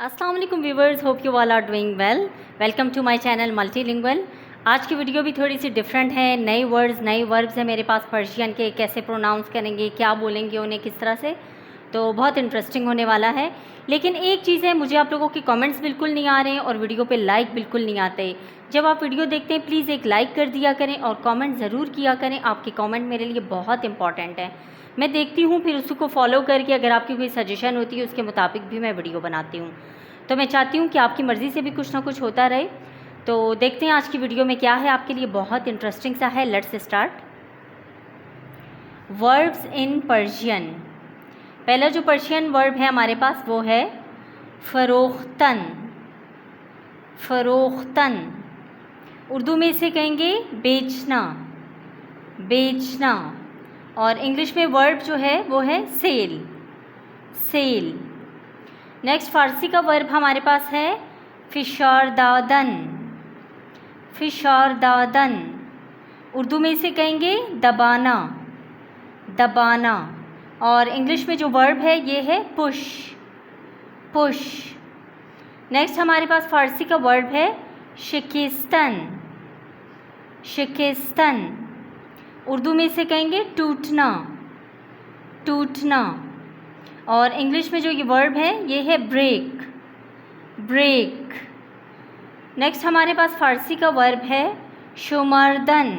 अस्सलाम वालेकुम viewers, hope you all are doing well. Welcome to my channel multilingual. आज की वीडियो भी थोड़ी सी डिफरेंट है। नए वर्ड्स, नए वर्ब्स हैं मेरे पास पर्शियन के, कैसे प्रोनाउंस करेंगे, क्या बोलेंगे उन्हें किस तरह से, तो बहुत इंटरेस्टिंग होने वाला है। लेकिन एक चीज़ है, मुझे आप लोगों के कमेंट्स बिल्कुल नहीं आ रहे हैं और वीडियो पे लाइक बिल्कुल नहीं आते। जब आप वीडियो देखते हैं प्लीज़ एक लाइक कर दिया करें और कमेंट ज़रूर किया करें। आपके कमेंट मेरे लिए बहुत इंपॉर्टेंट है। मैं देखती हूँ, फिर उसको फॉलो करके अगर आपकी कोई सजेशन होती है उसके मुताबिक भी मैं वीडियो बनाती हूँ। तो मैं चाहती हूँ कि आपकी मर्ज़ी से भी कुछ ना कुछ होता रहे। तो देखते हैं आज की वीडियो में क्या है आपके लिए, बहुत इंटरेस्टिंग सा है। Let's start. Verbs in Persian. पहला जो पर्शियन वर्ब है हमारे पास वो है फ़रोख्तन। फ़रोख्तन उर्दू में इसे कहेंगे बेचना, बेचना। और इंग्लिश में वर्ब जो है वो है सेल, सेल। नेक्स्ट फ़ारसी का वर्ब हमारे पास है फ़िशारदादन, फ़िशारदादन। उर्दू में इसे कहेंगे दबाना, दबाना। और इंग्लिश में जो वर्ब है ये है पुश, पुश। नेक्स्ट हमारे पास फ़ारसी का वर्ब है शिकस्तन, शिकस्तन। उर्दू में इसे कहेंगे टूटना, टूटना। और इंग्लिश में जो ये वर्ब है ये है ब्रेक, ब्रेक। नेक्स्ट हमारे पास फ़ारसी का वर्ब है शुमरदन,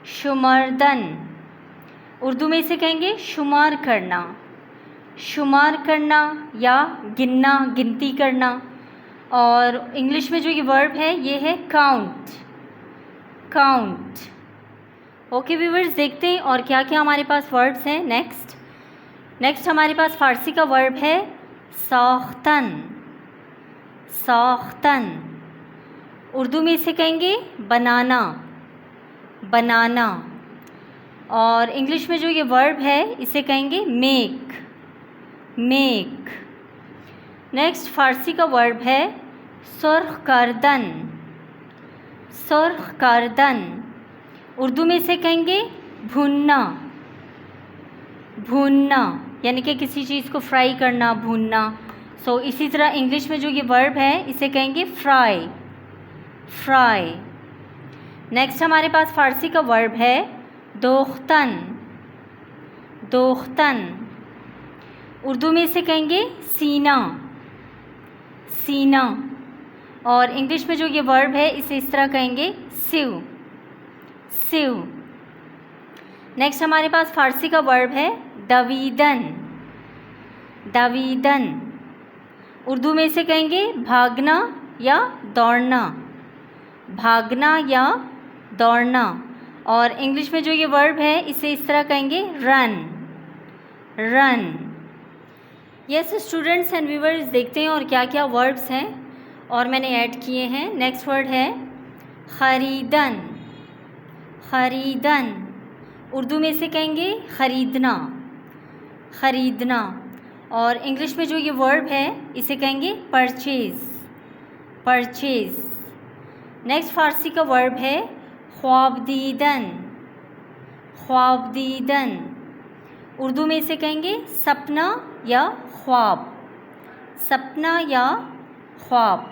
शुमरदन। उर्दू में इसे कहेंगे शुमार करना, शुमार करना या गिनना, गिनती करना। और इंग्लिश में जो ये वर्ब है ये है काउंट, काउंट। ओके व्यूअर्स, देखते हैं और क्या क्या हमारे पास वर्ब्स हैं। नेक्स्ट हमारे पास फ़ारसी का वर्ब है साख्तन, साख्तन। उर्दू में इसे कहेंगे बनाना, बनाना। और इंग्लिश में जो ये वर्ब है इसे कहेंगे मेक, मेक। नेक्स्ट फ़ारसी का वर्ब है सुर्ख करदन, सुर्ख करदन। उर्दू में इसे कहेंगे भुनना, भूनना, यानी कि किसी चीज़ को फ्राई करना, भूनना। सो इसी तरह इंग्लिश में जो ये वर्ब है इसे कहेंगे फ्राई, फ्राई। नेक्स्ट हमारे पास फ़ारसी का वर्ब है दोख्तन, दोख्तन। उर्दू में इसे कहेंगे सीना, सीना। और इंग्लिश में जो ये वर्ब है इसे इस तरह कहेंगे सिव, सिव। नेक्स्ट हमारे पास फ़ारसी का वर्ब है दवीदन, दवीदन। उर्दू में इसे कहेंगे भागना या दौड़ना, भागना या दौड़ना। और इंग्लिश में जो ये वर्ब है इसे इस तरह कहेंगे run, run. Yes students and viewers, देखते हैं और क्या क्या वर्ब्स हैं और मैंने ऐड किए हैं। नेक्स्ट वर्ड है ख़रीदन, ख़रीदन। उर्दू में इसे कहेंगे ख़रीदना, ख़रीदना। और इंग्लिश में जो ये वर्ब है इसे कहेंगे परचेज़, परचेज़। नेक्स्ट फ़ारसी का वर्ब है ख्वाबदीदन, ख्वाबदीदन। उर्दू में इसे कहेंगे सपना या ख्वाब, सपना या ख्वाब।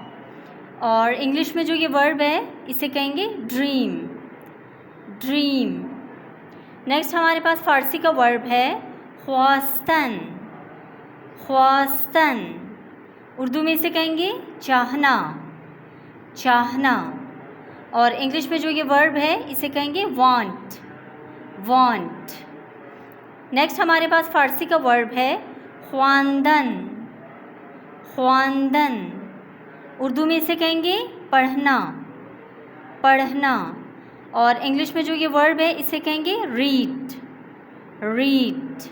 और इंग्लिश में जो ये वर्ब है इसे कहेंगे ड्रीम, ड्रीम। नेक्स्ट हमारे पास फ़ारसी का वर्ब है ख्वास्तन, ख्वास्तन। उर्दू में इसे कहेंगे चाहना, चाहना। और इंग्लिश में जो ये वर्ब है इसे कहेंगे वांट, वांट। नेक्स्ट हमारे पास फ़ारसी का वर्ब है ख्वांदन, ख्वांदन। उर्दू में इसे कहेंगे पढ़ना, पढ़ना। और इंग्लिश में जो ये वर्ब है इसे कहेंगे रीड, रीड।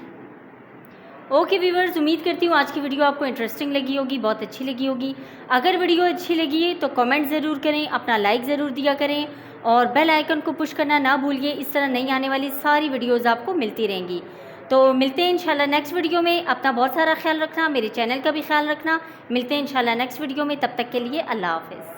ओके व्यूअर्स, उम्मीद करती हूँ आज की वीडियो आपको इंटरेस्टिंग लगी होगी, बहुत अच्छी लगी होगी। अगर वीडियो अच्छी लगी है तो कमेंट ज़रूर करें, अपना लाइक ज़रूर दिया करें और बेल आइकन को पुश करना ना भूलिए। इस तरह नई आने वाली सारी वीडियोज़ आपको मिलती रहेंगी। तो मिलते हैं इंशाल्लाह नेक्स्ट वीडियो में। अपना बहुत सारा ख्याल रखना, मेरे चैनल का भी ख्याल रखना। मिलते हैं इंशाल्लाह नेक्स्ट वीडियो में, तब तक के लिए अल्लाह हाफ़िज़।